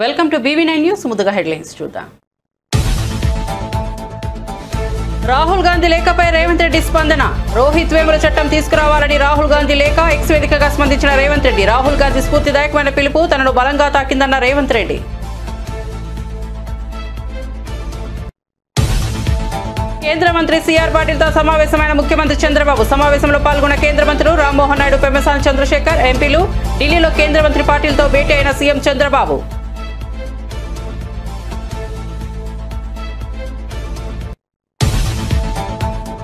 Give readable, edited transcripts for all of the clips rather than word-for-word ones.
Welcome to BV9 news. ముందుగా headlines చూద్దాం. రాహుల్ గాంధీ లేఖపై రేవంత్ రెడ్డి స్పందన. రోహిత్ వేముల చట్టం తీసుకురావాలని రాహుల్ గాంధీ లేఖ ఎక్స్ వేదికగా స్పందించిన రేవంత్ రెడ్డి. రాహుల్ గాంధీ స్ఫూర్తిదాయకమైన పిలుపు తనను బలంగా తాకిందన్న రేవంత్ రెడ్డి. కేంద్ర మంత్రి సిఆర్ పాటిల్తో సమావేశమైన ముఖ్యమంత్రి చంద్రబాబు. సమావేశంలో పాల్గొన్న కేంద్ర మంత్రులు రామ్మోహన్ నాయుడు, పెమ్మసాని చంద్రశేఖర్, ఎంపీలు. ఢిల్లీలో కేంద్ర మంత్రి పాటిల్తో భేటీ అయిన సీఎం చంద్రబాబు.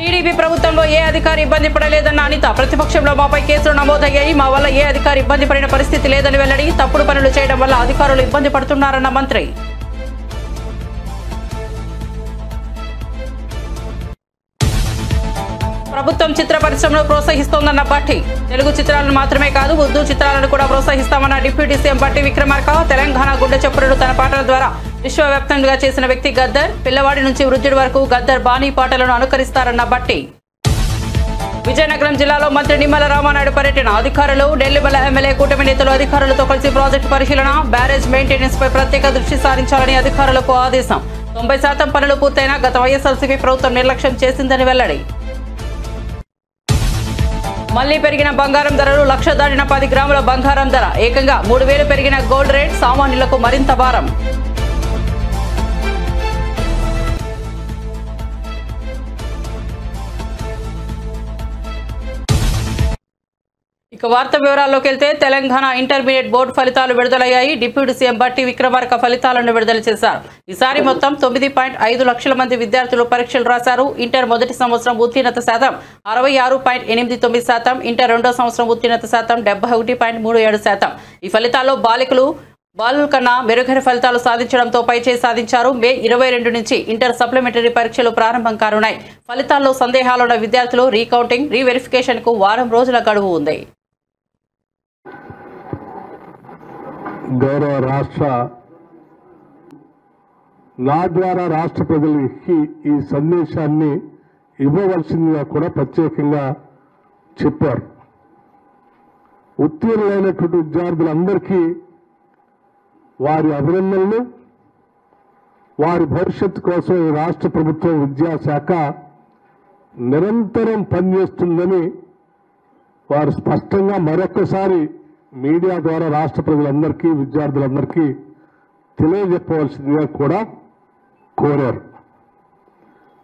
టీడీపీ ప్రభుత్వంలో ఏ అధికారి ఇబ్బంది పడలేదన్న అనిత. ప్రతిపక్షంలో మాపై కేసులు నమోదయ్యాయి, మా వల్ల ఏ అధికారి ఇబ్బంది పడిన పరిస్థితి లేదని వెల్లడి. తప్పుడు పనులు చేయడం వల్ల అధికారులు ఇబ్బంది పడుతున్నారన్న మంత్రి. ప్రభుత్వం చిత్ర పరిశ్రమను ప్రోత్సహిస్తోందన్న భట్టి. తెలుగు చిత్రాలను మాత్రమే కాదు, ఉర్దూ చిత్రాలను కూడా ప్రోత్సహిస్తామన్న డిప్యూటీ సీఎం భట్టి విక్రమార్క. తెలంగాణ గుండె చప్పుడును తన పాటల ద్వారా విశ్వవ్యాప్తంగా చేసిన వ్యక్తి గద్దర్. పిల్లవాడి నుంచి వృద్ధుడి వరకు గద్దర్ బాణీ పాటలను అనుకరిస్తారన్న భట్టి. విజయనగరం జిల్లాలో మంత్రి నిమ్మల రామానాయుడు పర్యటన. అధికారులు, నెల్లిమల ఎమ్మెల్యే కూటమి నేతలు అధికారులతో కలిసి ప్రాజెక్టు పరిశీలన. బ్యారేజ్ మెయింటెనెన్స్ పై ప్రత్యేక దృష్టి సారించాలని అధికారులకు ఆదేశం. 90% పనులు పూర్తయినా గత వైఎస్ఆర్సీపీ ప్రభుత్వం నిర్లక్ష్యం చేసిందని వెల్లడి. మళ్లీ పెరిగిన బంగారం ధరలు. 1,00,000 దాటిన 10 గ్రాముల బంగారం ధర. ఏకంగా 3,000 పెరిగిన గోల్డ్ రేట్. సామాన్యులకు మరింత భారం. ఇక వార్త వివరాల్లోకి వెళ్తే తెలంగాణ ఇంటర్మీడియట్ బోర్డు ఫలితాలు విడుదలయ్యాయి. డిప్యూటీ సీఎం భట్టి విక్రమార్క ఫలితాలను విడుదల చేశారు. ఈసారి మొత్తం 9.5 లక్షల మంది విద్యార్థులు పరీక్షలు రాశారు. ఇంటర్ మొదటి సంవత్సరం ఉత్తీర్ణత శాతం 66.89%, ఇంటర్ రెండో సంవత్సరం ఉత్తీర్ణత శాతం 71.37%. ఈ ఫలితాల్లో బాలుల కన్నా మెరుగైన ఫలితాలు సాధించడంతో పైచేయి సాధించారు. మే 22 నుంచి ఇంటర్ సప్లిమెంటరీ పరీక్షలు ప్రారంభం కానున్నాయి. ఫలితాల్లో సందేహాలున్న విద్యార్థులు రీకౌంటింగ్, రీవెరిఫికేషన్ కు వారం రోజుల గడువు ఉంది. గౌరవ నా ద్వారా రాష్ట్ర ప్రజలకి ఈ సందేశాన్ని ఇవ్వవలసిందిగా కూడా ప్రత్యేకంగా చెప్పారు. ఉత్తీర్ణులైనటువంటి విద్యార్థులందరికీ వారి అభినందనలు. వారి భవిష్యత్తు కోసం ఈ రాష్ట్ర ప్రభుత్వం విద్యాశాఖ నిరంతరం పనిచేస్తుందని వారు స్పష్టంగా మరొకసారి మీడియా ద్వారా రాష్ట్ర ప్రజలందరికీ, విద్యార్థులందరికీ తెలియజెప్పవలసిందిగా కూడా కోరారు.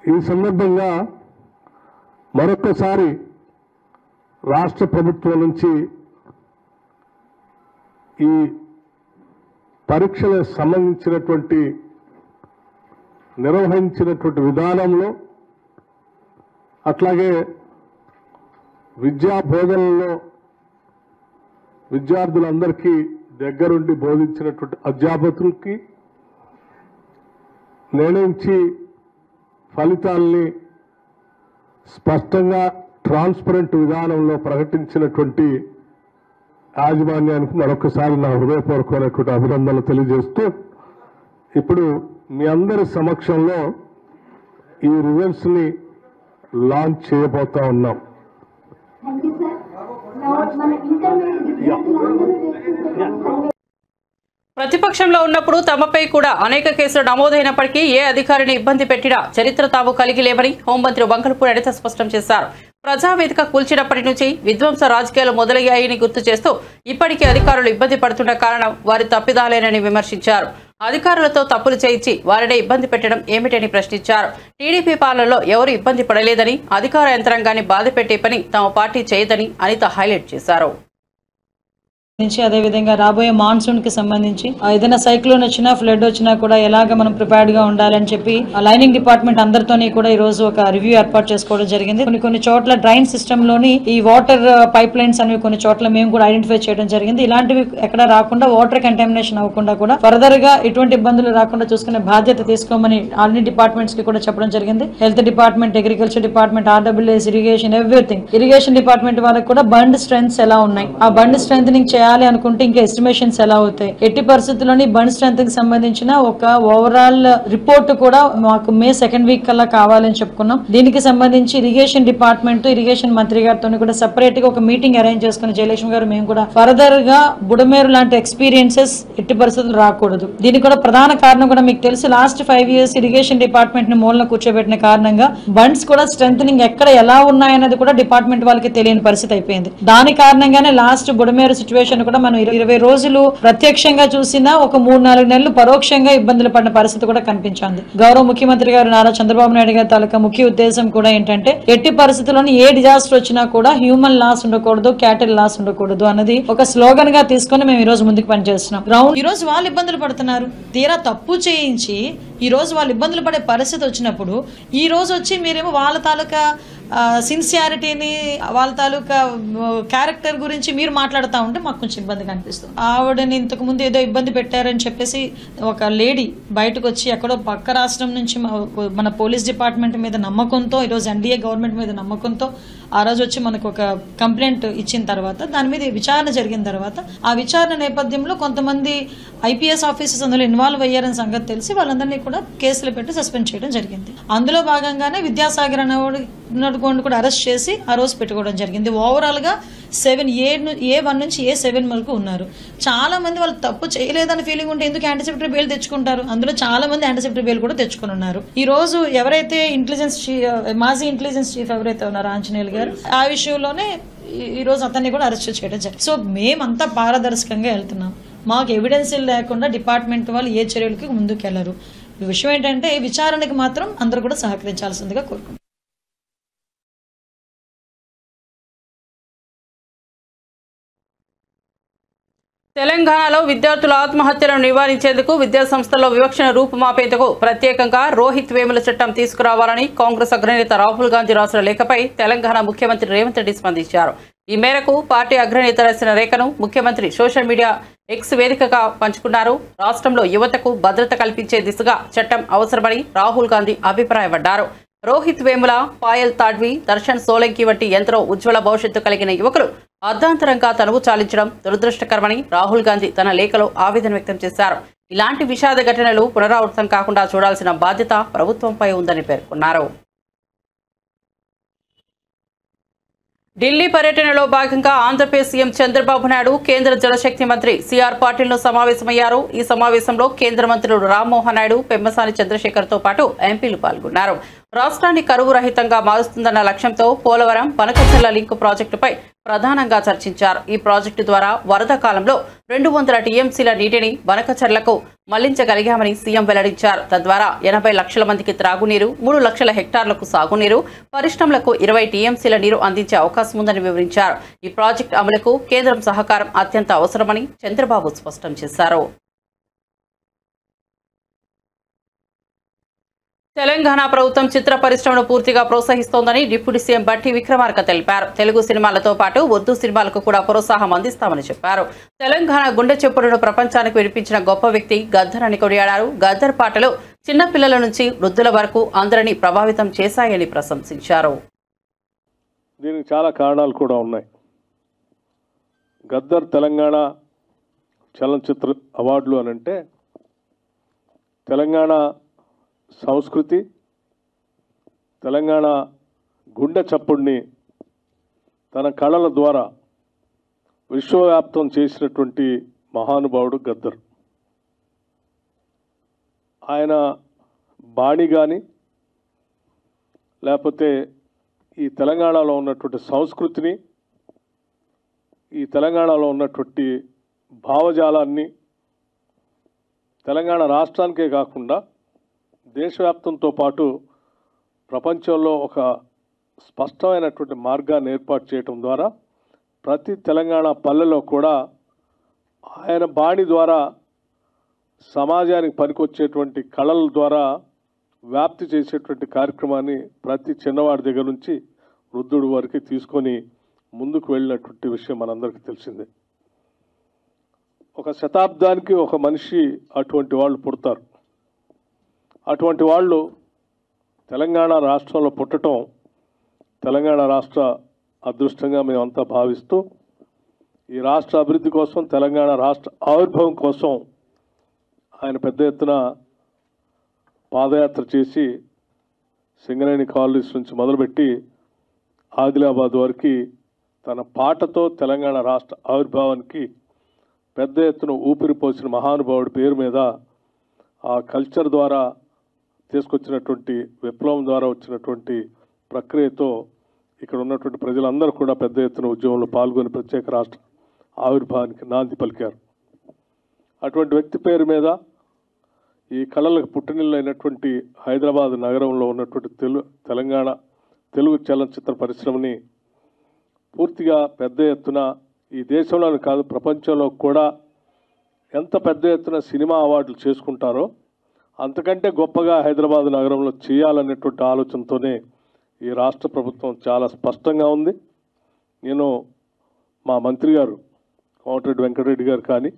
ఈ సందర్భంగా మరొకసారి రాష్ట్ర ప్రభుత్వం నుంచి ఈ పరీక్షలకు సంబంధించినటువంటి నిర్వహించినటువంటి విధానంలో, అట్లాగే విద్యా బోధనలో విద్యార్థులందరికీ దగ్గరుండి బోధించినటువంటి అధ్యాపకులకి, నిర్ణయించి ఫలితాల్ని స్పష్టంగా ట్రాన్స్పరెంట్ విధానంలో ప్రకటించినటువంటి యాజమాన్యానికి మరొకసారి నా హృదయపూర్వకమైనటువంటి అభినందనలు తెలియజేస్తూ, ఇప్పుడు మీ అందరి సమక్షంలో ఈ రిజల్ట్స్ ని లాంచ్ చేయబోతా ఉన్నాం. ప్రతిపక్షంలో ఉన్నప్పుడు తమపై కూడా అనేక కేసులు నమోదైనప్పటికీ ఏ అధికారిని ఇబ్బంది పెట్టినా చరిత్ర తాము కలిగి లేమని హోంమంత్రి వంకలపూడి అనిత స్పష్టం చేశారు. ప్రజావేదిక కూల్చినప్పటి నుంచి విధ్వంస రాజకీయాలు మొదలయ్యాయని గుర్తు చేస్తూ ఇప్పటికీ అధికారులు ఇబ్బంది పడుతున్న కారణం వారి తప్పిదాలేనని విమర్శించారు. అధికారులతో తప్పులు చేయించి వారినే ఇబ్బంది పెట్టడం ఏమిటని ప్రశ్నించారు. టీడీపీ పాలనలో ఎవరు ఇబ్బంది పడలేదని, అధికార యంత్రాంగాన్ని బాధపెట్టే పని తమ పార్టీ చేయదని అనిత హైలైట్ చేశారు. అదే విధంగా రాబోయే మాన్సూన్ కి సంబంధించి ఏదైనా సైక్లోన్ వచ్చినా, ఫ్లడ్ వచ్చినా కూడా ఎలాగ మనం ప్రిపేర్డ్ గా ఉండాలని చెప్పి లైనింగ్ డిపార్ట్మెంట్ అందరితోని కూడా ఈ రోజు ఒక రివ్యూ ఏర్పాటు చేసుకోవడం జరిగింది. కొన్ని చోట్ల డ్రైన్ సిస్టమ్ లోని ఈ వాటర్ పైప్ లైన్స్ అనేవి కొన్ని చోట్ల మేము కూడా ఐడెంటిఫై చేయడం జరిగింది. ఇలాంటివి ఎక్కడ రాకుండా, వాటర్ కంటామినేషన్ అవ్వకుండా కూడా ఫర్దర్ గా ఎటువంటి ఇబ్బందులు రాకుండా చూసుకునే బాధ్యత తీసుకోమని అన్ని డిపార్ట్మెంట్స్ కి కూడా చెప్పడం జరిగింది. Health department, agriculture department, RWS, irrigation, everything. Irrigation department వాళ్ళకి కూడా బండ్ స్ట్రెంగ్స్ ఎలా ఉన్నాయి, ఆ బండ్ స్ట్రెంగ్ చేయాలి చేయాలి అనుకుంటే ఇంకా ఎస్టిమేషన్స్ ఎలా అవుతాయి? ఎట్టి పరిస్థితుల్లోని బండ్ స్ట్రెంత్ కి సంబంధించిన ఒక ఓవరాల్ రిపోర్ట్ కూడా మాకు మే 2nd వీక్ కల్లా కావాలని చెప్పుకున్నాం. దీనికి సంబంధించి ఇరిగేషన్ డిపార్ట్మెంట్, ఇరిగేషన్ మంత్రి గారితో కూడా సెపరేట్ గా ఒక మీటింగ్ అరేంజ్ చేసుకుని జయలక్ష్మి గారు మేము కూడా ఫర్దర్ గా బుడమేరు లాంటి ఎక్స్పీరియన్సెస్ ఎట్టి పరిస్థితులు రాకూడదు. దీనికి కూడా ప్రధాన కారణం కూడా మీకు తెలుసు, లాస్ట్ 5 years ఇరిగేషన్ డిపార్ట్మెంట్ ని మూలన కూర్చోబెట్టిన కారణంగా బండ్స్ కూడా స్ట్రెంథనింగ్ ఎక్కడ ఎలా ఉన్నాయన్నది కూడా డిపార్ట్మెంట్ వాళ్ళకి తెలియని పరిస్థితి అయిపోయింది. దాని కారణంగానే లాస్ట్ బుడమేరు సిచ్యువేషన్ కూడా మనం 20 రోజులు ప్రత్యక్షంగా చూసినా ఒక 3-4 నెలలు పరోక్షంగా ఇబ్బందులు పడిన పరిస్థితి కూడా కనిపించింది. గౌరవ ముఖ్యమంత్రి గారు నారా చంద్రబాబు నాయుడు గారి తాలూకా ముఖ్య ఉద్దేశం కూడా ఏంటంటే ఎట్టి పరిస్థితుల్లోని ఏ డిజాస్టర్ వచ్చినా కూడా హ్యూమన్ లాస్ ఉండకూడదు, క్యాటిల్ లాస్ ఉండకూడదు అన్నది ఒక స్లోగన్ గా తీసుకొని మేము ఈ రోజు ముందుకు పనిచేస్తున్నాం. గ్రౌండ్ ఈ రోజు వాళ్ళు ఇబ్బందులు పడుతున్నారు, తీరా తప్పు చేయించి ఈ రోజు వాళ్ళు ఇబ్బందులు పడే పరిస్థితి వచ్చినప్పుడు ఈ రోజు వచ్చి మీరేమో వాళ్ళ తాలూకా సిన్సియారిటీని, వాళ్ళ తాలూకా క్యారెక్టర్ గురించి మీరు మాట్లాడుతూ ఉంటే మాకు కొంచెం ఇబ్బందిగా అనిపిస్తుంది. ఆవిడని ఇంతకు ముందు ఏదో ఇబ్బంది పెట్టారని చెప్పేసి ఒక లేడీ బయటకు వచ్చి ఎక్కడో పక్క రాష్ట్రం నుంచి మన పోలీస్ డిపార్ట్మెంట్ మీద నమ్మకంతో, ఈరోజు ఎన్డీఏ గవర్నమెంట్ మీద నమ్మకంతో ఆ రోజు వచ్చి మనకు ఒక కంప్లైంట్ ఇచ్చిన తర్వాత దాని మీద విచారణ జరిగిన తర్వాత ఆ విచారణ నేపథ్యంలో కొంతమంది ఐపీఎస్ ఆఫీసర్స్ అందులో ఇన్వాల్వ్ అయ్యారని సంగతి తెలిసి వాళ్ళందరినీ కూడా కేసులు పెట్టి సస్పెండ్ చేయడం జరిగింది. అందులో భాగంగానే విద్యాసాగర్ అన్నవాడు కూడా అరెస్ట్ చేసి ఆ రోజు పెట్టుకోవడం జరిగింది. ఓవరాల్ గా 7A1 నుంచి A7 వరకు ఉన్నారు. చాలా మంది వాళ్ళు తప్పు చేయలేదని ఫీలింగ్ ఉంటే ఎందుకు యాంటిసిపేటరీ బెయిల్ తెచ్చుకుంటారు? అందులో చాలా మంది యాంటిసిపేటరీ బెయిల్ కూడా తెచ్చుకుని ఉన్నారు. ఈ రోజు ఎవరైతే మాజీ ఇంటెలిజెన్స్ చీఫ్ ఎవరైతే ఉన్నారో ఆంజనేయులు గారు, ఆ విషయంలోనే ఈ రోజు అతన్ని కూడా అరెస్ట్ చేయడం జరిగింది. సో మేమంతా పారదర్శకంగా వెళ్తున్నాం. మాకు ఎవిడెన్స్ లేకుండా డిపార్ట్మెంట్ వాళ్ళు ఏ చర్యలకి ముందుకు వెళ్లరు. ఈ విషయం ఏంటంటే విచారణకి మాత్రం అందరూ కూడా సహకరించాల్సిందిగా కోరుకుంటున్నాం. తెలంగాణలో విద్యార్థుల ఆత్మహత్యలను నివారించేందుకు విద్యాసంస్థల్లో వివక్షను రూపుమాపేందుకు ప్రత్యేకంగా రోహిత్ వేముల చట్టం తీసుకురావాలని కాంగ్రెస్ అగ్రనేత రాహుల్ గాంధీ రాసిన లేఖపై తెలంగాణ ముఖ్యమంత్రి రేవంత్ రెడ్డి స్పందించారు. ఈ మేరకు పార్టీ అగ్రనేత రాసిన లేఖను ముఖ్యమంత్రి సోషల్ మీడియా ఎక్స్ వేదికగా పంచుకున్నారు. రాష్ట్రంలో యువతకు భద్రత కల్పించే దిశగా చట్టం అవసరమని రాహుల్ గాంధీ అభిప్రాయపడ్డారు. రోహిత్ వేముల, పాయల్ తాడ్వి, దర్శన్ సోలంకి వంటి ఎంతో ఉజ్వల భవిష్యత్తు కలిగిన యువకులు అర్ధాంతరంగా తనువు చాలించడం దురదృష్టకరమని రాహుల్ గాంధీ తన లేఖలో ఆవేదన వ్యక్తం చేశారు. ఇలాంటి విషాద ఘటనలు పునరావృతం కాకుండా చూడాల్సిన బాధ్యత ప్రభుత్వంపై ఉందని పేర్కొన్నారు. ఢిల్లీ పర్యటనలో భాగంగా ఆంధ్రప్రదేశ్ సీఎం చంద్రబాబు నాయుడు కేంద్ర జలశక్తి మంత్రి సిఆర్ పాటిల్ను సమావేశమయ్యారు. ఈ సమావేశంలో కేంద్ర మంత్రులు రామ్మోహన్ నాయుడు, పెమ్మసాని చంద్రశేఖర్తో పాటు ఎంపీలు పాల్గొన్నారు. రాష్ట్రాన్ని కరువు రహితంగా మారుస్తుందన్న లక్ష్యంతో పోలవరం బనకచెర్ల లింక్ ప్రాజెక్టుపై ప్రధానంగా చర్చించారు. ఈ ప్రాజెక్టు ద్వారా వరద కాలంలో 200 టీఎంసీల నీటిని బనకచెర్లకు మళ్లించగలిగామని సీఎం వెల్లడించారు. తద్వారా 80 లక్షల మందికి త్రాగునీరు, 3 లక్షల హెక్టార్లకు సాగునీరు, పరిశ్రమలకు 20 టీఎంసీల నీరు అందించే అవకాశం ఉందని వివరించారు. ఈ ప్రాజెక్టు అమలుకు కేంద్రం సహకారం అత్యంత అవసరమని చంద్రబాబు స్పష్టం చేశారు. తెలంగాణ ప్రభుత్వం చిత్ర పరిశ్రమను పూర్తిగా ప్రోత్సహిస్తోందని డిప్యూటీ సీఎం బట్టి విక్రమార్క తెలిపారు. తెలుగు సినిమాలతో పాటు ఉర్దూ సినిమాలకు కూడా ప్రోత్సాహం అందిస్తామని చెప్పారు. తెలంగాణ గుండె చెప్పుడును ప్రపంచానికి వినిపించిన గొప్ప వ్యక్తి గద్దర్ అని కొనియాడారు. గద్దర్ పాటలు చిన్నపిల్లల నుంచి వృద్ధుల వరకు అందరినీ ప్రభావితం చేశాయని ప్రశంసించారు. దీనికి చాలా కారణాలు కూడా ఉన్నాయి. గద్దర్ తెలంగాణ చలనచిత్ర అవార్డులు అనంటే తెలంగాణ సంస్కృతి, తెలంగాణ గుండె చప్పుడిని తన కళల ద్వారా విశ్వవ్యాప్తం చేసినటువంటి మహానుభావుడు గద్దర్. ఆయన బాణి కానీ లేకపోతే ఈ తెలంగాణలో ఉన్నటువంటి సంస్కృతిని, ఈ తెలంగాణలో ఉన్నటువంటి భావజాలాన్ని తెలంగాణ రాష్ట్రానికే కాకుండా దేశవ్యాప్తంతో పాటు ప్రపంచంలో ఒక స్పష్టమైనటువంటి మార్గాన్ని ఏర్పాటు చేయడం ద్వారా ప్రతి తెలంగాణ పల్లెలో కూడా ఆయన బాణి ద్వారా సమాజానికి పనికొచ్చేటువంటి కళల ద్వారా వ్యాప్తి చేసేటువంటి కార్యక్రమాన్ని ప్రతి చిన్నవాడి దగ్గర నుంచి వృద్ధుడి వరకు తీసుకొని ముందుకు వెళ్ళినటువంటి విషయం మనందరికీ తెలిసిందే. ఒక శతాబ్దానికి ఒక మనిషి అటువంటి వాళ్ళు పుడతారు. అటువంటి వాళ్ళు తెలంగాణ రాష్ట్రంలో పుట్టడం తెలంగాణ రాష్ట్ర అదృష్టంగా మేమంతా భావిస్తూ ఈ రాష్ట్ర అభివృద్ధి కోసం, తెలంగాణ రాష్ట్ర ఆవిర్భావం కోసం ఆయన పెద్ద ఎత్తున పాదయాత్ర చేసి సింగరేణి కాలనీస్ నుంచి మొదలుపెట్టి ఆదిలాబాద్ వరకు తన పాటతో తెలంగాణ రాష్ట్ర ఆవిర్భావానికి పెద్ద ఎత్తున ఊపిరిపోసిన మహానుభావుడి పేరు మీద ఆ కల్చర్ ద్వారా తీసుకొచ్చినటువంటి విప్లవం ద్వారా వచ్చినటువంటి ప్రక్రియతో ఇక్కడ ఉన్నటువంటి ప్రజలందరూ కూడా పెద్ద ఎత్తున ఉద్యమంలో పాల్గొని ప్రత్యేక రాష్ట్ర ఆవిర్భావానికి నాంది పలికారు. అటువంటి వ్యక్తి పేరు మీద ఈ కళలకు పుట్టినిల్లు అయినటువంటి హైదరాబాద్ నగరంలో ఉన్నటువంటి తెలంగాణ తెలుగు చలనచిత్ర పరిశ్రమని పూర్తిగా పెద్ద ఎత్తున ఈ దేశంలోనే కాదు ప్రపంచంలో కూడా ఎంత పెద్ద ఎత్తున సినిమా అవార్డులు చేసుకుంటారో అంతకంటే గొప్పగా హైదరాబాద్ నగరంలో చేయాలనేటువంటి ఆలోచనతోనే ఈ రాష్ట్ర ప్రభుత్వం చాలా స్పష్టంగా ఉంది. నేను మా మంత్రి గారు కోమటిరెడ్డి వెంకటరెడ్డి గారు కానీ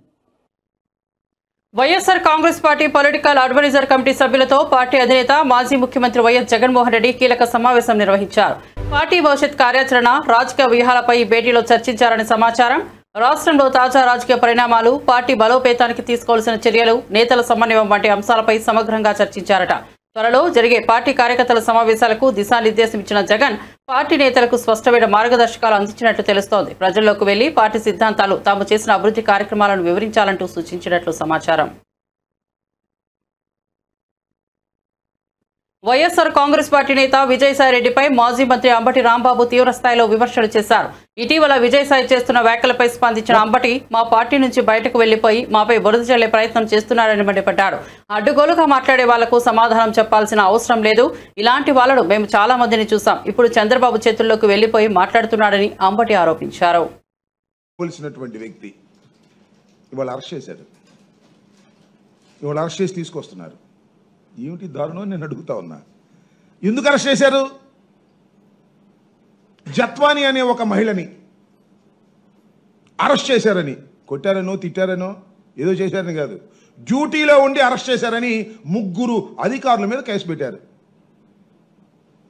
YSR Congress party political adviser committee సభ్యులతో పార్టీ అధినేత మాజీ ముఖ్యమంత్రి వైఎస్ జగన్మోహన్ రెడ్డి కీలక సమావేశం నిర్వహించారు. పార్టీ భవిష్యత్ కార్యాచరణ, రాజకీయ వ్యూహాలపై ఈ భేటీలో చర్చించారని సమాచారం. రాష్ట్రంలో తాజా రాజకీయ పరిణామాలు, పార్టీ బలోపేతానికి తీసుకోవాల్సిన చర్యలు, నేతల సమన్వయం వంటి అంశాలపై సమగ్రంగా చర్చించారట. త్వరలో జరిగే పార్టీ కార్యకర్తల సమావేశాలకు దిశానిర్దేశం ఇచ్చిన జగన్ పార్టీ నేతలకు స్పష్టమైన మార్గదర్శకాలు అందించినట్లు తెలుస్తోంది. ప్రజల్లోకి వెళ్లి పార్టీ సిద్ధాంతాలు, తాము చేసిన అభివృద్ధి కార్యక్రమాలను వివరించాలంటూ సూచించినట్లు సమాచారం. వైఎస్ఆర్ కాంగ్రెస్ పార్టీ నేత విజయసాయిరెడ్డిపై మాజీ మంత్రి అంబటి రాంబాబు తీవ్రస్థాయిలో విమర్శలు చేశారు. ఇటీవల విజయసాయి చేస్తున్న వ్యాఖ్యలపై స్పందించిన అంబటి మా పార్టీ నుంచి బయటకు వెళ్లిపోయి మాపై బురద చల్లే ప్రయత్నం చేస్తున్నారని మండిపడ్డారు. అడ్డుగోలుగా మాట్లాడే వాళ్లకు సమాధానం చెప్పాల్సిన అవసరం లేదు. ఇలాంటి వాళ్లను మేము చాలా మందిని చూసాం. ఇప్పుడు చంద్రబాబు చేతుల్లోకి వెళ్లిపోయి మాట్లాడుతున్నాడని అంబటి ఆరోపించారు. తీసుకొస్తున్నారు ఏమిటి దారుణం నేను అడుగుతా ఉన్నా. ఎందుకు అరెస్ట్ చేశారు? జత్వాని అనే ఒక మహిళని అరెస్ట్ చేశారని, కొట్టారనో తిట్టారనో ఏదో చేశారని కాదు, డ్యూటీలో ఉండి అరెస్ట్ చేశారని 3 అధికారుల మీద కేసు పెట్టారు.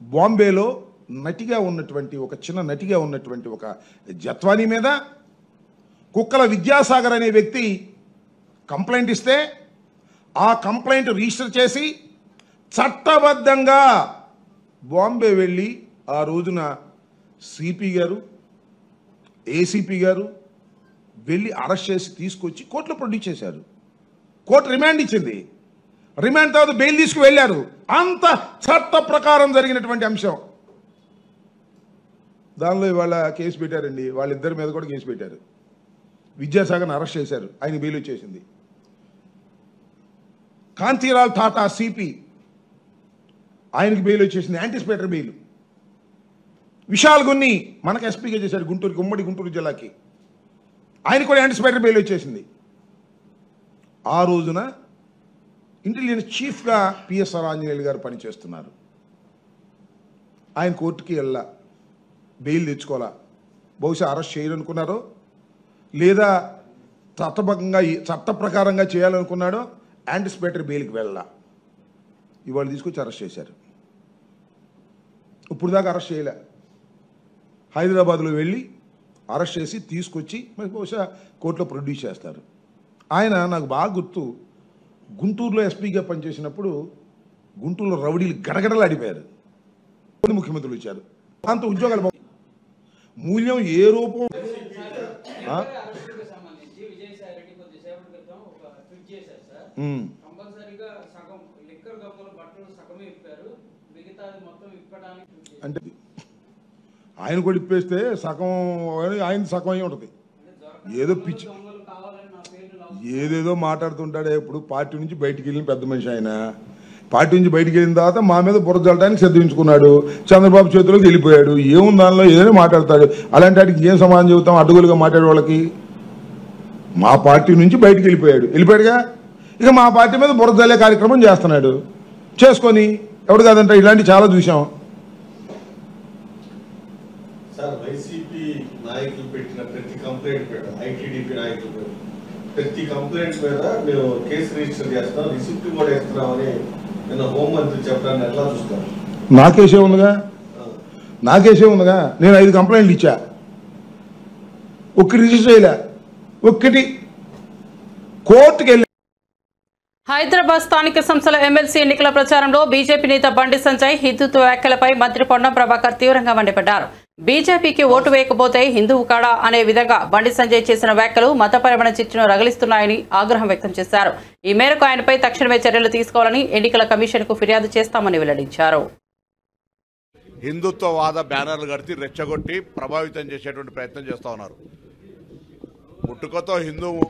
బాంబేలో నటిగా ఉన్నటువంటి ఒక చిన్న నటిగా ఉన్నటువంటి ఒక జత్వాని మీద కుక్కల విద్యాసాగర్ అనే వ్యక్తి కంప్లైంట్ ఇస్తే ఆ కంప్లైంట్ రిజిస్టర్ చేసి చట్టబద్ధంగా బాంబే వెళ్ళి ఆ రోజున సిపి గారు, ఏసీపీ గారు వెళ్ళి అరెస్ట్ చేసి తీసుకొచ్చి కోర్టులో ప్రొడ్యూస్ చేశారు. కోర్టు రిమాండ్ ఇచ్చింది. రిమాండ్ తర్వాత బెయిల్ తీసుకు వెళ్ళారు. అంత చట్ట ప్రకారం జరిగినటువంటి అంశం. దానిలో ఇవాళ కేసు పెట్టారండి. వాళ్ళిద్దరి మీద కూడా కేసు పెట్టారు. విద్యాసాగర్ని అరెస్ట్ చేశారు, ఆయన బెయిల్ వచ్చేసింది. కాంతిలాల్ టాటా సిపి, ఆయనకి బెయిల్ వచ్చేసింది, యాంటిసిపేటరీ బెయిల్. విశాల్ గున్ని మనకు ఎస్పీగా చేశారు గుంటూరుకి, ఉమ్మడి గుంటూరు జిల్లాకి, ఆయన కూడా యాంటిసిపేటరీ బెయిల్ వచ్చేసింది. ఆ రోజున ఇంటెలిజెన్స్ చీఫ్గా పిఎస్ఆర్ ఆంజనేయులు గారు పనిచేస్తున్నారు. ఆయన కోర్టుకి వెళ్ళా, బెయిల్ తెచ్చుకోవాలా. బహుశా అరెస్ట్ చేయాలనుకున్నారో లేదా చట్ట ప్రకారంగా చేయాలనుకున్నాడో యాంటిసిపేటరీ బెయిల్కి వెళ్ళా. ఇవాళ తీసుకొచ్చి అరెస్ట్ చేశారు. ఇప్పుడు దాకా అరెస్ట్ చేయలే. హైదరాబాద్లో వెళ్ళి అరెస్ట్ చేసి తీసుకొచ్చి మరి బహుశా కోర్టులో ప్రొడ్యూస్ చేస్తారు. ఆయన నాకు బాగా గుర్తు, గుంటూరులో ఎస్పీగా పనిచేసినప్పుడు గుంటూరులో రౌడీలు గడగడలాడిపోయారు. ముఖ్యమంత్రులు ఇచ్చారు. అంత ఉద్యోగాలు మూల్యం ఏ రూపం అంటే ఆయన కూడా ఇప్పేస్తే సగం ఆయన సగం అయి ఉంటుంది. ఏదో పిచ్చి ఏదేదో మాట్లాడుతుంటాడే. ఇప్పుడు పార్టీ నుంచి బయటికి వెళ్ళిన పెద్ద మనిషి ఆయన. పార్టీ నుంచి బయటికి వెళ్ళిన తర్వాత మా మీద బురద జల్లడానికి సిద్ధించుకున్నాడు. చంద్రబాబు చేతిలోకి వెళ్ళిపోయాడు. ఏముంది దానిలో, ఏదైనా మాట్లాడతాడు. అలాంటి వాటికి ఏం సమాధానం చెబుతాం అడ్డుగోలుగా మాట్లాడే వాళ్ళకి? మా పార్టీ నుంచి బయటికి వెళ్ళిపోయాడుగా. ఇక మా పార్టీ మీద బురద జల్లే కార్యక్రమం చేస్తున్నాడు. చేసుకొని ఎవడు కాదంట. ఇలాంటి చాలా చూసాం. సార్, వైసీపీ నాయకులు పెట్టిన ప్రతి కంప్లైంట్ ఐటీడీపీ నాయకులు ప్రతి కంప్లైంట్ మీద మేము కేసు రిజిస్టర్ చేస్తాం, రిసిప్ట్ కూడా ఇస్తున్నామని నిన్న హోంమంత్రి చెప్పడాన్ని ఎట్లా చూస్తారు? నా కేసే ఉందిగా. నేను 5 కంప్లైంట్లు ఇచ్చా. ఒక్కటి రిజిస్టర్ చేయలే, ఒక్కటి కోర్టుకు వెళ్ళి. హైదరాబాద్ స్థానిక సంస్థల ఎమ్మెల్సీ ఎన్నికల ప్రచారంలో బీజేపీ నేత బండి సంజయ్ హిందుత్వ వ్యాఖ్యలపై మంత్రి పొన్నం ప్రభాకర్ తీవ్రంగా మండిపడ్డారు. బీజేపీకి ఓటు వేయకపోతే హిందువు కాడా అనే విధంగా బండి సంజయ్ చేసిన వ్యాఖ్యలు మతపరమైన చిచ్చును రగిలిస్తున్నాయని ఆగ్రహం వ్యక్తం చేశారు. ఈ మేరకు ఆయనపై తక్షణమే చర్యలు తీసుకోవాలని ఎన్నికల కమిషన్కు ఫిర్యాదు చేస్తామని వెల్లడించారు. హిందుత్వవాద బ్యానర్లు కడితే రెచ్చగొట్టి ప్రభావితం చేసేటువంటి ప్రయత్నం చేస్తూ ఉన్నారు. పుట్టుకతో హిందువు,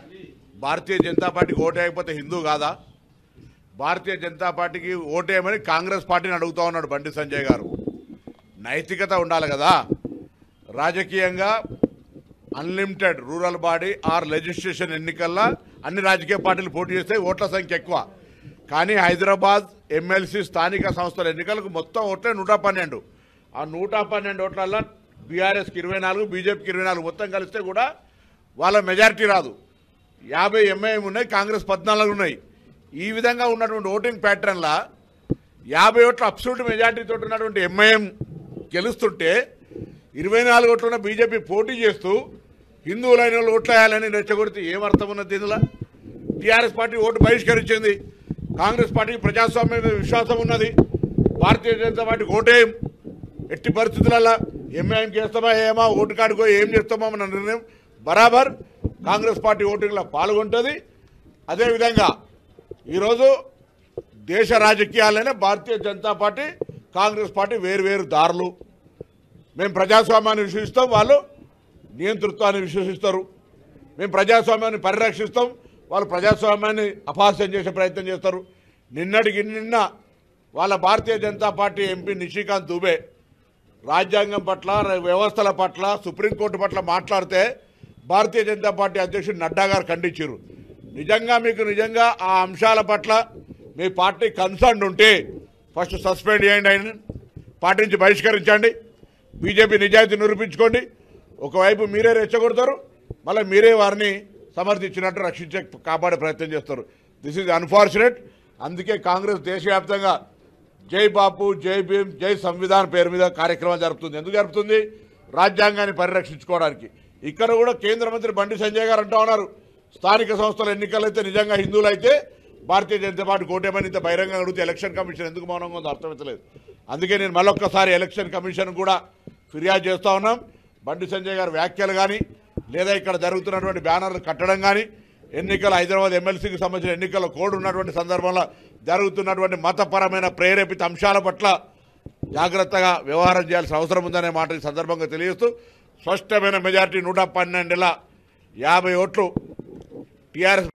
భారతీయ జనతా పార్టీకి ఓటేయకపోతే హిందూ కాదా? భారతీయ జనతా పార్టీకి ఓటేయమని కాంగ్రెస్ పార్టీని అడుగుతూ ఉన్నాడు బండి సంజయ్ గారు. నైతికత ఉండాలి కదా. రాజకీయంగా unlimited rural body or legislation ఎన్నికల్లో అన్ని రాజకీయ పార్టీలు పోటీ చేస్తే ఓట్ల సంఖ్య ఎక్కువ. కానీ హైదరాబాద్ ఎమ్మెల్సీ స్థానిక సంస్థల ఎన్నికలకు మొత్తం ఓట్లే 112. ఆ 112 ఓట్లల్లో బీఆర్ఎస్కి 24, బీజేపీకి 24 మొత్తం కలిస్తే కూడా వాళ్ళ మెజారిటీ రాదు. 50 ఎంఐఎం ఉన్నాయి, కాంగ్రెస్ 14 ఉన్నాయి. ఈ విధంగా ఉన్నటువంటి ఓటింగ్ ప్యాటర్న్లా 50 ఓట్ల అబ్సల్యూట్ మెజారిటీతో ఉన్నటువంటి ఎంఐఎం గెలుస్తుంటే 24 ఓట్లున్న బీజేపీ పోటీ చేస్తూ హిందువులైన వాళ్ళు ఓట్లు వేయాలని రెచ్చగొడితే ఏమర్థం ఉన్నది? దీనిలో టీఆర్ఎస్ పార్టీ ఓటు బహిష్కరించింది. కాంగ్రెస్ పార్టీకి ప్రజాస్వామ్యం మీద విశ్వాసం ఉన్నది. భారతీయ జనతా పార్టీకి ఓటేయం. ఎట్టి పరిస్థితులలో ఎంఐఎంకి వేస్తామా ఏమా, ఓటు కాడుకో ఏం చేస్తామో అన్న నిర్ణయం బరాబర్ కాంగ్రెస్ పార్టీ ఓటింగ్లో పాల్గొంటుంది. అదేవిధంగా ఈరోజు దేశ రాజకీయాలనే భారతీయ జనతా పార్టీ, కాంగ్రెస్ పార్టీ వేరు దారులు. మేము ప్రజాస్వామ్యాన్ని విశ్వసిస్తాం, వాళ్ళు నియంతృత్వాన్ని విశ్వసిస్తారు. మేము ప్రజాస్వామ్యాన్ని పరిరక్షిస్తాం, వాళ్ళు ప్రజాస్వామ్యాన్ని అపహాస్యం చేసే ప్రయత్నం చేస్తారు. నిన్న వాళ్ళ భారతీయ జనతా పార్టీ ఎంపీ నిషికాంత్ దుబే రాజ్యాంగం పట్ల, వ్యవస్థల పట్ల, సుప్రీంకోర్టు పట్ల మాట్లాడితే భారతీయ జనతా పార్టీ అధ్యక్షుడు నడ్డా గారు ఖండించారు. నిజంగా ఆ అంశాల పట్ల మీ పార్టీ కన్సర్న్ ఉంటే ఫస్ట్ సస్పెండ్ చేయండి, ఆయన పార్టీ నుంచి బహిష్కరించండి. బీజేపీ నిజాయితీ నిరూపించుకోండి. ఒకవైపు మీరే రెచ్చగొడతారు, మళ్ళీ మీరే వారిని సమర్థించినట్టు రక్షించే కాపాడే ప్రయత్నం చేస్తారు. This is unfortunate. అందుకే కాంగ్రెస్ దేశవ్యాప్తంగా జై బాపు, జై భీమ్, జై సంవిధాన్ పేరు మీద కార్యక్రమాలు జరుపుతుంది. ఎందుకు జరుపుతుంది? రాజ్యాంగాన్ని పరిరక్షించుకోవడానికి. ఇక్కడ కూడా కేంద్ర మంత్రి బండి సంజయ్ గారు అంటూ ఉన్నారు, స్థానిక సంస్థల ఎన్నికలైతే నిజంగా హిందువులైతే భారతీయ జనతా పార్టీ కోటేమని ఇంత బహిరంగ అడిగితే ఎలక్షన్ కమిషన్ ఎందుకు మౌనంగా ఉందో అర్థమవుతలేదు. అందుకే నేను మళ్ళొక్కసారి ఎలక్షన్ కమిషన్ కూడా ఫిర్యాదు చేస్తూ ఉన్నాం. బండి సంజయ్ గారి వ్యాఖ్యలు కానీ, లేదా ఇక్కడ జరుగుతున్నటువంటి బ్యానర్లు కట్టడం కానీ, ఎన్నికల హైదరాబాద్ ఎమ్మెల్సీకి సంబంధించిన ఎన్నికల కోడ్ ఉన్నటువంటి సందర్భంలో జరుగుతున్నటువంటి మతపరమైన ప్రేరేపిత అంశాల పట్ల జాగ్రత్తగా వ్యవహారం చేయాల్సిన అవసరం ఉందనే మాట ఈ సందర్భంగా తెలియజేస్తూ, స్పష్టమైన మెజారిటీ 112 ఓట్లు టీఆర్ఎస్.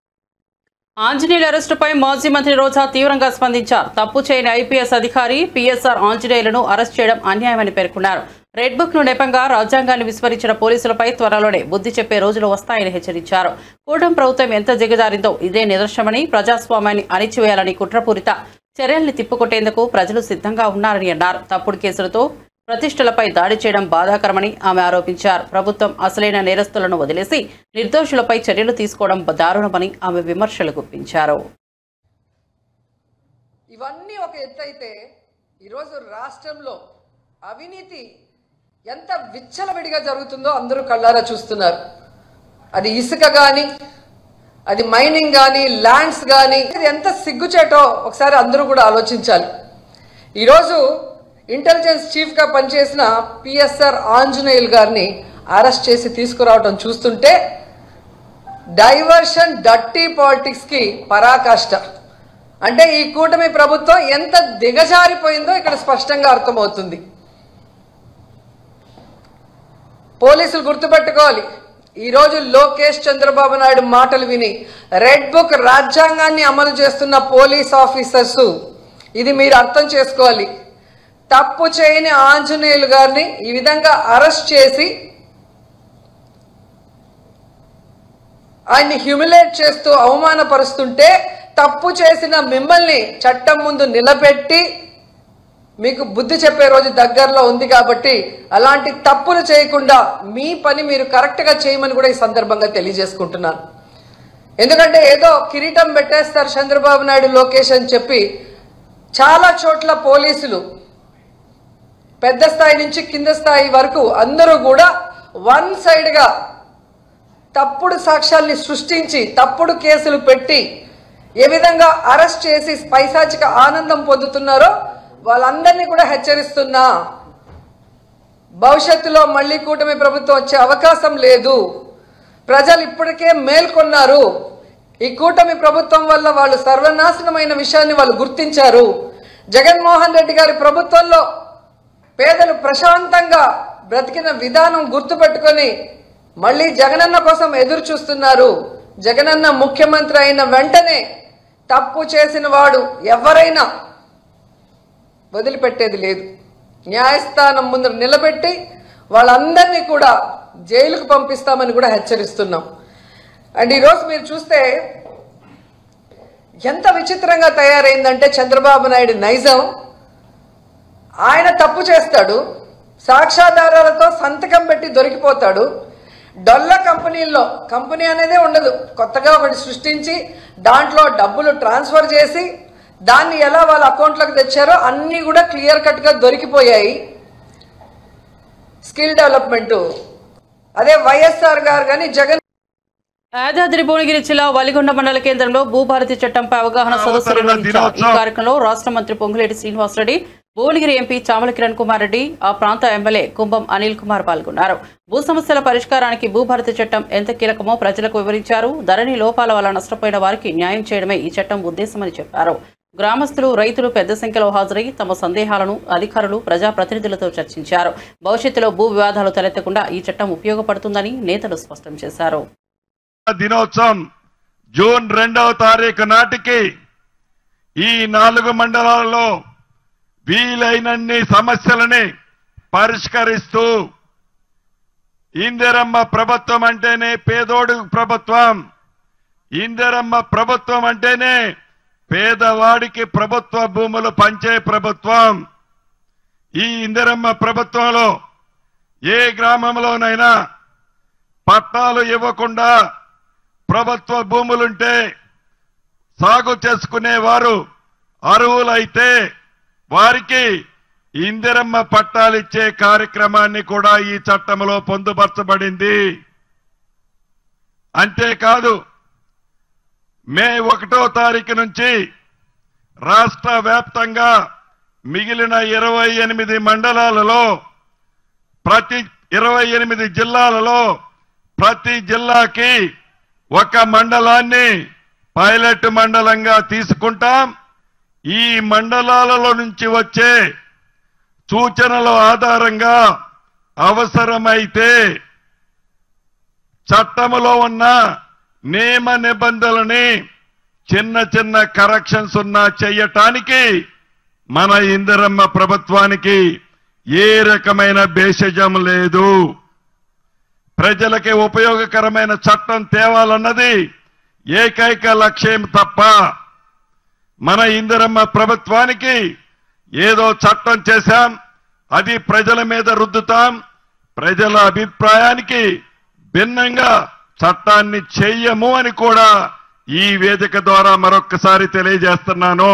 ఆంజనేయుల అరెస్టుపై మాజీ మంత్రి రోజా తీవ్రంగా స్పందించారు. తప్పు చేయని ఐపీఎస్ అధికారి పీఎస్ఆర్ ఆంజనేయులను అరెస్ట్ చేయడం అన్యాయమని పేర్కొన్నారు. రెడ్ బుక్ ను నెపంగా రాజ్యాంగాన్ని విస్మరించిన పోలీసులపై త్వరలోనే బుద్ధి చెప్పే రోజులు వస్తాయని హెచ్చరించారు. కూటమి ప్రభుత్వం ఎంత దిగజారిందో ఇదే నిదర్శనమని, ప్రజాస్వామ్యాన్ని అణిచివేయాలని కుట్రపూరిత చర్యల్ని తిప్పుకొట్టేందుకు ప్రజలు సిద్ధంగా ఉన్నారని అన్నారు. తప్పుడు కేసులతో ప్రతిష్టలపై దాడి చేయడం బాధాకరమని ఆమె ఆరోపించారు. ప్రభుత్వం అసలైన నేరస్తులను వదిలేసి నిర్దోషులపై చర్యలు తీసుకోవడం దారుణమని ఆమె విమర్శలు గుప్పించారు. ఇవన్నీ ఒక ఎత్తైతే ఈరోజు రాష్ట్రంలో అవినీతి ఎంత విచ్చలవిడిగా జరుగుతుందో అందరూ కళ్ళారా చూస్తున్నారు. అది ఇసుక కానీ, అది మైనింగ్ కానీ, ల్యాండ్స్ కానీ, ఇది ఎంత సిగ్గుచేటో ఒకసారి అందరూ కూడా ఆలోచించాలి. ఈరోజు ఇంటెలిజెన్స్ చీఫ్గా పనిచేసిన పిఎస్ఆర్ ఆంజనేయులు గారిని అరెస్ట్ చేసి తీసుకురావడం చూస్తుంటే డైవర్షన్, డర్టీ పాలిటిక్స్కి పరాకాష్ట. అంటే ఈ కూటమి ప్రభుత్వం ఎంత దిగజారిపోయిందో ఇక్కడ స్పష్టంగా అర్థమవుతుంది. పోలీసులు గుర్తుపెట్టుకోవాలి, ఈరోజు లోకేష్ చంద్రబాబు నాయుడు మాటలు విని రెడ్ బుక్ రాజ్యాంగాన్ని అమలు చేస్తున్న పోలీస్ ఆఫీసర్స్ ఇది మీరు అర్థం చేసుకోవాలి. తప్పు చేయని ఆంజనేయులు గారిని ఈ విధంగా అరెస్ట్ చేసి ఆయన్ని హ్యూమిలేట్ చేస్తూ అవమానపరుస్తుంటే, తప్పు చేసిన మిమ్మల్ని చట్టం ముందు నిలబెట్టి మీకు బుద్ధి చెప్పే రోజు దగ్గరలో ఉంది. కాబట్టి అలాంటి తప్పులు చేయకుండా మీ పని మీరు కరెక్ట్గా చేయమని కూడా ఈ సందర్భంగా తెలియజేసుకుంటున్నాను. ఎందుకంటే ఏదో కిరీటం పెట్టేస్తారు చంద్రబాబు నాయుడు, లోకేష్ అని చెప్పి చాలా చోట్ల పోలీసులు పెద్ద స్థాయి నుంచి కింద స్థాయి వరకు అందరూ కూడా వన్ సైడ్గా తప్పుడు సాక్ష్యాల్ని సృష్టించి తప్పుడు కేసులు పెట్టి ఏ విధంగా అరెస్ట్ చేసి పైశాచిక ఆనందం పొందుతున్నారో వాళ్ళందరినీ కూడా హెచ్చరిస్తున్నా. భవిష్యత్తులో మళ్ళీ కూటమి ప్రభుత్వం వచ్చే అవకాశం లేదు. ప్రజలు ఇప్పటికే మేల్కొన్నారు. ఈ కూటమి ప్రభుత్వం వల్ల వాళ్ళు సర్వనాశనమైన విషయాన్ని వాళ్ళు గుర్తించారు. జగన్మోహన్ రెడ్డి గారి ప్రభుత్వంలో పేదలు ప్రశాంతంగా బ్రతికిన విధానం గుర్తుపెట్టుకొని మళ్ళీ జగనన్న కోసం ఎదురు చూస్తున్నారు. జగనన్న ముఖ్యమంత్రి అయిన వెంటనే తప్పు చేసిన వాడు ఎవరైనా వదిలిపెట్టేది లేదు. న్యాయస్థానం ముందు నిలబెట్టి వాళ్ళందరినీ కూడా జైలుకు పంపిస్తామని కూడా హెచ్చరిస్తున్నాం. అండ్ ఈరోజు మీరు చూస్తే ఎంత విచిత్రంగా తయారైందంటే చంద్రబాబు నాయుడు నైజం. ఆయన తప్పు చేస్తాడు, సాక్ష్యాధారాలతో సంతకం పెట్టి దొరికిపోతాడు. డొల్ల కంపెనీల్లో కంపెనీ అనేదే ఉండదు, కొత్తగా ఒకటి సృష్టించి దాంట్లో డబ్బులు ట్రాన్స్ఫర్ చేసి దాన్ని ఎలా వాళ్ళ అకౌంట్లోకి తెచ్చారో అన్నీ కూడా క్లియర్ కట్గా దొరికిపోయాయి. స్కిల్ డెవలప్మెంట్ అదే వైఎస్ఆర్ గారు కానీ జగన్. యాదాద్రి భువనగిరి జిల్లా వలిగొండ మండల కేంద్రంలో భూభారతి చట్టంపై అవగాహన సదస్సు నిర్వహించారు. ఈ కార్యక్రమంలో రాష్ట్ర మంత్రి పొంగులేటి శ్రీనివాసరెడ్డి, భువనగిరి ఎంపీ చామల కిరణ్ కుమార్ రెడ్డి, ఆ ప్రాంత ఎమ్మెల్యే కుంభం అనిల్ కుమార్ పాల్గొన్నారు. భూ సమస్యల పరిష్కారానికి భూభారతి చట్టం ఎంత కీలకమో ప్రజలకు వివరించారు. ధరణి లోపాల వల్ల నష్టపోయిన వారికి న్యాయం చేయడమే ఈ చట్టం ఉద్దేశమని చెప్పారు. గ్రామస్తులు, రైతులు పెద్ద సంఖ్యలో హాజరై తమ సందేహాలను అధికారులు, ప్రజాప్రతినిధులతో చర్చించారు. భవిష్యత్తులో భూ వివాదాలు తలెత్తకుండా ఈ చట్టం ఉపయోగపడుతుందని నేతలు స్పష్టం చేశారు. దినోత్సవం జూన్ 2వ తారీఖు నాటికి ఈ 4 మండలాలలో వీలైనన్ని సమస్యలని పరిష్కరిస్తూ ఇందిరమ్మ ప్రభుత్వం అంటేనే పేదోడు ప్రభుత్వం, ఇందిరమ్మ ప్రభుత్వం అంటేనే పేదవాడికి ప్రభుత్వ భూములు పంచే ప్రభుత్వం. ఈ ఇందిరమ్మ ప్రభుత్వంలో ఏ గ్రామంలోనైనా పట్టాలు ఇవ్వకుండా ప్రభుత్వ భూములుంటే సాగు చేసుకునేవారు అర్హులైతే వారికి ఇందిరమ్మ పట్టాలిచ్చే కార్యక్రమాన్ని కూడా ఈ చట్టంలో పొందుపరచబడింది. అంతేకాదు మే 1వ తారీఖు నుంచి రాష్ట్ర వ్యాప్తంగా మిగిలిన 28 మండలాలలో ప్రతి 28 జిల్లాలలో ప్రతి జిల్లాకి ఒక మండలాన్ని పైలట్ మండలంగా తీసుకుంటాం. ఈ మండలాలలో నుంచి వచ్చే సూచనల ఆధారంగా అవసరమైతే చట్టములో ఉన్న నియమ నిబంధనలని చిన్న చిన్న కరెక్షన్స్ ఉన్నా చేయటానికి మన ఇందిరమ్మ ప్రభుత్వానికి ఏ రకమైన భేషజం లేదు. ప్రజలకి ఉపయోగకరమైన చట్టం తేవాలన్నది ఏకైక లక్ష్యం తప్ప మన ఇందిరమ్మ ప్రభుత్వానికి ఏదో చట్టం చేశాం అది ప్రజల మీద రుద్దుతాం, ప్రజల అభిప్రాయానికి భిన్నంగా చట్టాన్ని చెయ్యము అని కూడా ఈ వేదిక ద్వారా మరొక్కసారి తెలియజేస్తున్నాను.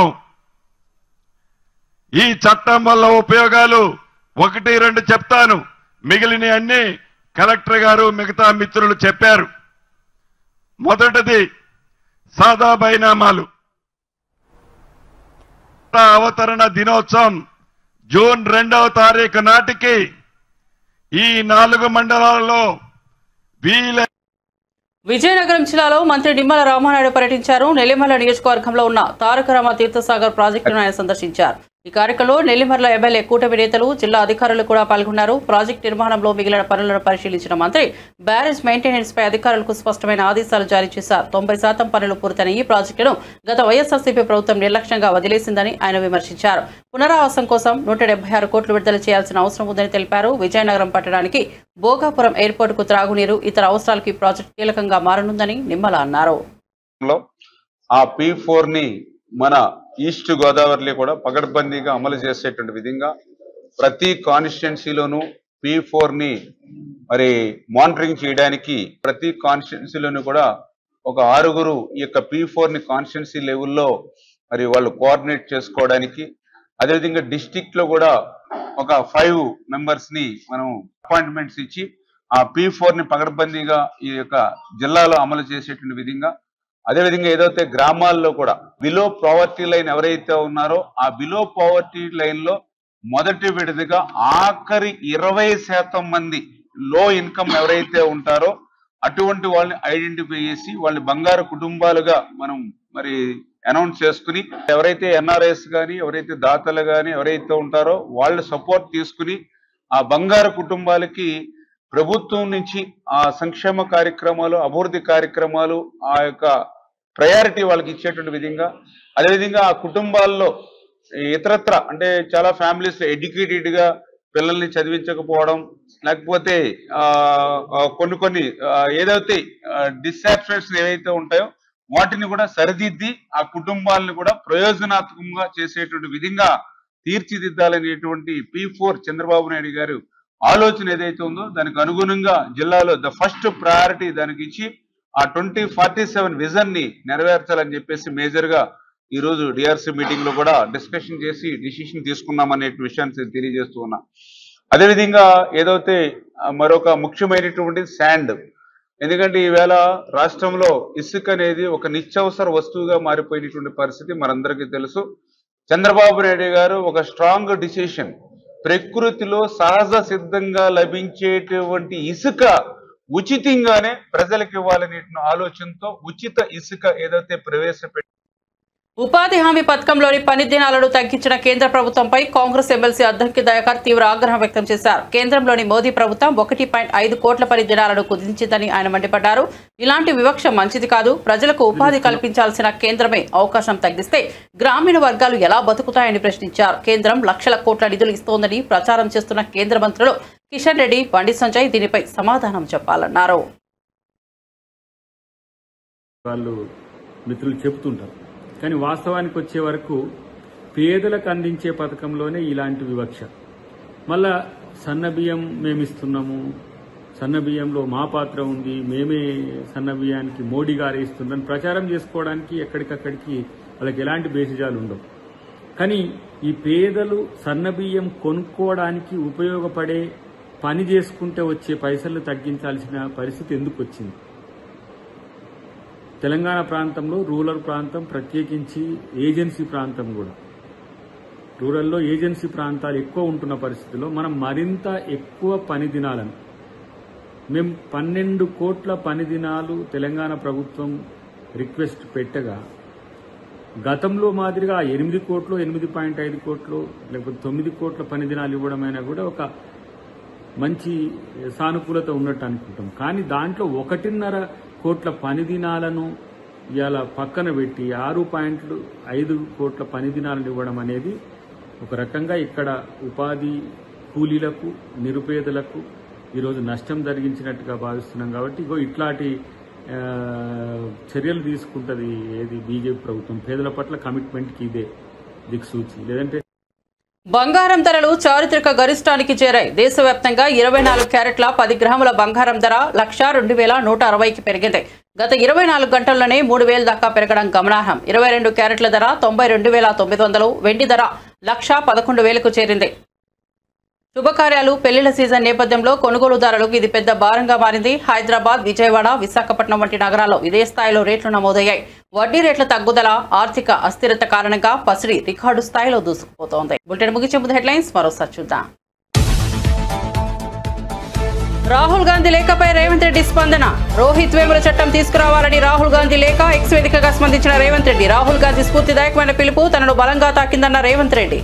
ఈ చట్టం వల్ల ఉపయోగాలు 1-2 చెప్తాను, మిగిలిన అన్ని కలెక్టర్ గారు మిగతా మిత్రులు చెప్పారు. మొదటిది సాదా బైనామాలు. అవతరణ దినోత్సవం జూన్ 2వ తారీఖు నాటికి ఈ 4 మండలాలలో విజయనగరం జిల్లాలో మంత్రి నిమ్మల రామానాయుడు పర్యటించారు. నెల్లిమర్ల నియోజకవర్గంలో ఉన్న తారకరామ తీర్థసాగర్ ప్రాజెక్టును ఆయన సందర్శించారు. ఈ కార్యక్రమంలో నెల్లిమర్ల ఎమ్మెల్యే కూటమి నేతలు, జిల్లా అధికారులు కూడా పాల్గొన్నారు. ప్రాజెక్టు నిర్మాణంలో మిగిలిన పనులను పరిశీలించిన మంత్రి బ్యారేజ్ మెయింటెనెన్స్ పై అధికారులకు స్పష్టమైన ఆదేశాలు జారీ చేశారు. 90% పనులు పూర్తయిన ఈ ప్రాజెక్టును గత వైఎస్ఆర్సీపీ ప్రభుత్వం నిర్లక్ష్యంగా వదిలేసిందని ఆయన విమర్శించారు. పునరావాసం కోసం 176 కోట్లు విడుదల చేయాల్సిన అవసరం ఉందని తెలిపారు. విజయనగరం పట్టణానికి భోగాపురం ఎయిర్పోర్టుకు త్రాగునీరు, ఇతర అవసరాలకు ఈ ప్రాజెక్టు కీలకంగా మారనుందని నిమ్మల అన్నారు. ఆ P4 ని మన ఈస్ట్ గోదావరిలో కూడా పగడ్బందీగా అమలు చేసేటువంటి విధంగా ప్రతి కాన్స్టిట్యున్సీలోనూ P4 ని మరి మానిటరింగ్ చేయడానికి ప్రతి కాన్స్టిట్యున్సీలోనూ కూడా ఒక 6 ఈ యొక్క P4 ని కాన్స్టిట్యున్సీ లెవెల్లో మరి వాళ్ళు కోఆర్డినేట్ చేసుకోవడానికి, అదేవిధంగా డిస్ట్రిక్ట్ లో కూడా ఒక 5 మెంబర్స్ ని మనం అపాయింట్మెంట్స్ ఇచ్చి ఆ P4ని పకడ్బందీగా ఈ యొక్క జిల్లాలో అమలు చేసేటువంటి విధంగా, అదేవిధంగా ఏదైతే గ్రామాల్లో కూడా బిలో పావర్టీ లైన్ ఎవరైతే ఉన్నారో ఆ బిలో పావర్టీ లైన్ లో మొదటి విడతగా ఆఖరి 20% మంది లో ఇన్కమ్ ఎవరైతే ఉంటారో అటువంటి వాళ్ళని ఐడెంటిఫై చేసి వాళ్ళని బంగారు కుటుంబాలుగా మనం మరి అనౌన్స్ చేసుకుని, ఎవరైతే ఎన్ఆర్ఐస్ కానీ ఎవరైతే దాతలు కానీ ఎవరైతే ఉంటారో వాళ్ళు సపోర్ట్ తీసుకుని ఆ బంగారు కుటుంబాలకి ప్రభుత్వం నుంచి ఆ సంక్షేమ కార్యక్రమాలు, అభివృద్ధి కార్యక్రమాలు, ఆ యొక్క ప్రయారిటీ వాళ్ళకి ఇచ్చేటువంటి విధంగా, అదేవిధంగా ఆ కుటుంబాల్లో ఇతరత్ర అంటే చాలా ఫ్యామిలీస్ ఎడ్యుకేటెడ్ గా పిల్లల్ని చదివించకపోవడం, లేకపోతే కొన్ని ఏదైతే డిస్సాటిస్ఫాక్షన్ ఏవైతే ఉంటాయో వాటిని కూడా సరిదిద్ది ఆ కుటుంబాలను కూడా ప్రయోజనాత్మకంగా చేసేటువంటి విధంగా తీర్చిదిద్దాలనేటువంటి P4 చంద్రబాబు నాయుడు గారు ఆలోచన ఏదైతే ఉందో దానికి అనుగుణంగా జిల్లాలో ద ఫస్ట్ ప్రయారిటీ దానికి ఇచ్చి ఆ 2047 విజన్ ని నెరవేర్చాలని చెప్పేసి మేజర్ గా ఈ రోజు డిఆర్సీ మీటింగ్ లో కూడా డిస్కషన్ చేసి డిసిషన్ తీసుకున్నామనే విషయాన్ని తెలియజేస్తూ ఉన్నా. అదేవిధంగా ఏదైతే మరొక ముఖ్యమైనటువంటి శాండ్, ఎందుకంటే ఈవేళ రాష్ట్రంలో ఇసుక అనేది ఒక నిత్యావసర వస్తువుగా మారిపోయినటువంటి పరిస్థితి మనందరికీ తెలుసు. చంద్రబాబు నాయుడు గారు ఒక స్ట్రాంగ్ డిసిషన్, ప్రకృతిలో సహజ సిద్ధంగా లభించేటువంటి ఇసుక ఉచితంగానే ప్రజలకు ఇవ్వాలనే ఆలోచనతో ఉచిత ఇసుక ఏదైతే ప్రవేశపెట్టి ఉపాధి హామీ పథకంలోని పని దినాలను తగ్గించిన కేంద్ర ప్రభుత్వంపై కాంగ్రెస్ ఎమ్మెల్సీ అద్దంకి దయాకర్ తీవ్ర ఆగ్రహం వ్యక్తం చేశారు. కేంద్రంలోని మోదీ ప్రభుత్వం 1.5 కోట్ల పని దినాలను కుదించిందని ఆయన మండిపడ్డారు. ఇలాంటి వివక్ష మంచిది కాదు. ప్రజలకు ఉపాధి కల్పించాల్సిన కేంద్రమే అవకాశం తగ్గిస్తే గ్రామీణ వర్గాలు ఎలా బతుకుతాయని ప్రశ్నించారు. కేంద్రం లక్షల కోట్ల నిధులు ఇస్తోందని ప్రచారం చేస్తున్న కేంద్ర మంత్రులు కిషన్ రెడ్డి, బండి సంజయ్ దీనిపై సమాధానం చెప్పాలన్నారు. వాళ్ళు మిత్రులు చెబుతుంటారు, కానీ వాస్తవానికి వచ్చే వరకు పేదలకు అందించే పథకంలోనే ఇలాంటి వివక్ష. మళ్ళా సన్నబియ్యం మేమిస్తున్నాము, సన్నబియ్యంలో మా పాత్ర ఉంది, మేమే సన్నబియ్యానికి మోడీ గారు ఇస్తుందని ప్రచారం చేసుకోవడానికి ఎక్కడికక్కడికి వాళ్ళకి ఎలాంటి బేసిజాలు ఉండవు. కానీ ఈ పేదలు సన్నబియ్యం కొనుక్కోవడానికి ఉపయోగపడే పని చేసుకుంటే వచ్చే పైసలు తగ్గించాల్సిన పరిస్థితి ఎందుకు వచ్చింది? తెలంగాణ ప్రాంతంలో రూరల్ ప్రాంతం, ప్రత్యేకించి ఏజెన్సీ ప్రాంతం కూడా, రూరల్లో ఏజెన్సీ ప్రాంతాలు ఎక్కువ ఉంటున్న పరిస్థితిలో మనం మరింత ఎక్కువ పని దినాలను, మేము 12 కోట్ల పని దినాలు తెలంగాణ ప్రభుత్వం రిక్వెస్ట్ పెట్టగా గతంలో మాదిరిగా 8 కోట్లు, 8.5 కోట్లు లేకపోతే 9 కోట్ల పని దినాలు ఇవ్వడమైనా కూడా ఒక మంచి సానుకూలత ఉన్నట్టు అనుకుంటాం. కానీ దాంట్లో 1.5 కోట్ల పని దినాలను ఇవాళ పక్కన పెట్టి 6.5 కోట్ల పని దినాలను ఇవ్వడం అనేది ఒక రకంగా ఇక్కడ ఉపాధి కూలీలకు, నిరుపేదలకు ఈరోజు నష్టం జరిగించినట్టుగా భావిస్తున్నాం. కాబట్టి ఇట్లాంటి చర్యలు తీసుకుంటుంది ఏది బీజేపీ ప్రభుత్వం. పేదల పట్ల కమిట్మెంట్కి ఇదే దిక్సూచి. లేదంటే బంగారం ధరలు చారిత్రక గరిష్టానికి చేరాయి. దేశవ్యాప్తంగా 24 క్యారెట్ల 10 గ్రాముల బంగారం ధర 1,02,160కి పెరిగింది. గత 24 గంటల్లోనే 3,000 దాకా పెరగడం గమనార్హం. 22 క్యారెట్ల ధర 92,900, వెండి ధర 1,11,000కు చేరింది. శుభకార్యాలు, పెళ్లిళ్ల సీజన్ నేపథ్యంలో కొనుగోలుదారులకు ఇది పెద్ద భారంగా మారింది. హైదరాబాద్, విజయవాడ, విశాఖపట్నం వంటి నగరాల్లో ఇదే స్థాయిలో రేట్లు నమోదయ్యాయి. వడ్డీ రేట్ల తగ్గుదల, ఆర్థిక అస్థిరత కారణంగా పసిడి రికార్డు స్థాయిలో దూసుకుపోతోంది. బులెటిన్ ముగించే ముందు హెడ్లైన్స్ మరోసారి చూద్దాం. రాహుల్ గాంధీ లేఖపై రేవంత్ రెడ్డి స్పందన. రోహిత్ వేముల చట్టం తీసుకురావాలని రాహుల్ గాంధీ లేఖ, ఎక్స్ వేదికగా స్పందించిన రేవంత్ రెడ్డి. రాహుల్ గాంధీ స్ఫూర్తిదాయకమైన పిలుపు తనను బలంగా తాకిందన్న రేవంత్ రెడ్డి.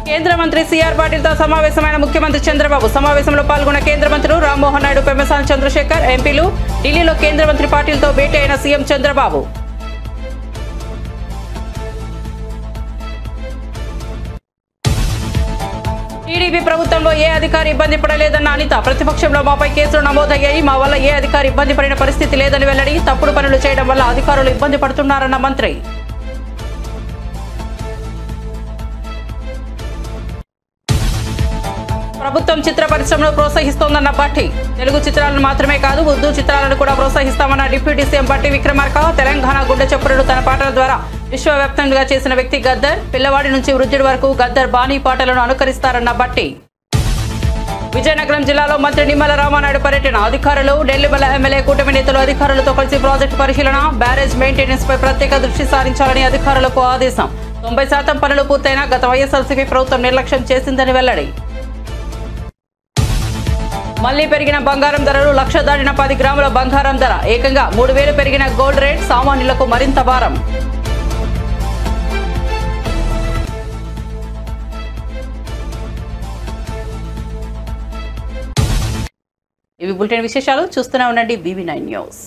కేంద్ర మంత్రి సిఆర్ పాటిల్తో సమావేశమైన ముఖ్యమంత్రి చంద్రబాబు. సమావేశంలో పాల్గొన్న కేంద్ర మంత్రులు రామ్మోహన్ నాయుడు, పెమ్మసాని చంద్రశేఖర్, ఎంపీలు. ఢిల్లీలో కేంద్ర మంత్రి పాటిల్తో భేటీ అయిన సీఎం చంద్రబాబు. టీడీపీ ప్రభుత్వంలో ఏ అధికారి ఇబ్బంది పడలేదన్న అనిత. ప్రతిపక్షంలో మాపై కేసులు నమోదయ్యాయి, మా వల్ల ఏ అధికారి ఇబ్బంది పడిన పరిస్థితి లేదని వెల్లడి. తప్పుడు పనులు చేయడం వల్ల అధికారులు ఇబ్బంది పడుతున్నారన్న మంత్రి. ప్రభుత్వం చిత్ర పరిశ్రమను ప్రోత్సహిస్తోందన్న భట్టి. తెలుగు చిత్రాలను మాత్రమే కాదు, ఉర్దూ చిత్రాలను కూడా ప్రోత్సహిస్తామన్న డిప్యూటీ సీఎం భట్టి విక్రమార్క. తెలంగాణ గుండె చప్పుడును తన పాటల ద్వారా విశ్వవ్యాప్తంగా చేసిన వ్యక్తి గద్దర్, పిల్లవాడి నుంచి వృద్ధుడి వరకు గద్దర్ బాణీ పాటలను అనుకరిస్తారన్న భట్టి. విజయనగరం జిల్లాలో మంత్రి నిమ్మల రామానాయుడు పర్యటన. అధికారులు, నెల్లిమల ఎమ్మెల్యే కూటమి నేతలు అధికారులతో కలిసి ప్రాజెక్టు పరిశీలన, బ్యారేజ్ మెయింటెనెన్స్ పై ప్రత్యేక దృష్టి సారించాలని అధికారులకు ఆదేశం. 90% పనులు పూర్తయినా గత వైఎస్ఆర్సీపీ ప్రభుత్వం నిర్లక్ష్యం చేసిందని వెల్లడి. మళ్లీ పెరిగిన బంగారం ధరలు. 1,00,000 దాటిన 10 గ్రాముల బంగారం ధర. ఏకంగా 3,000 పెరిగిన గోల్డ్ రేట్ సామాన్యులకు మరింత భారం. ఇవి బులెటిన్ విశేషాలు. చూస్తూనే ఉండండి BB9 న్యూస్.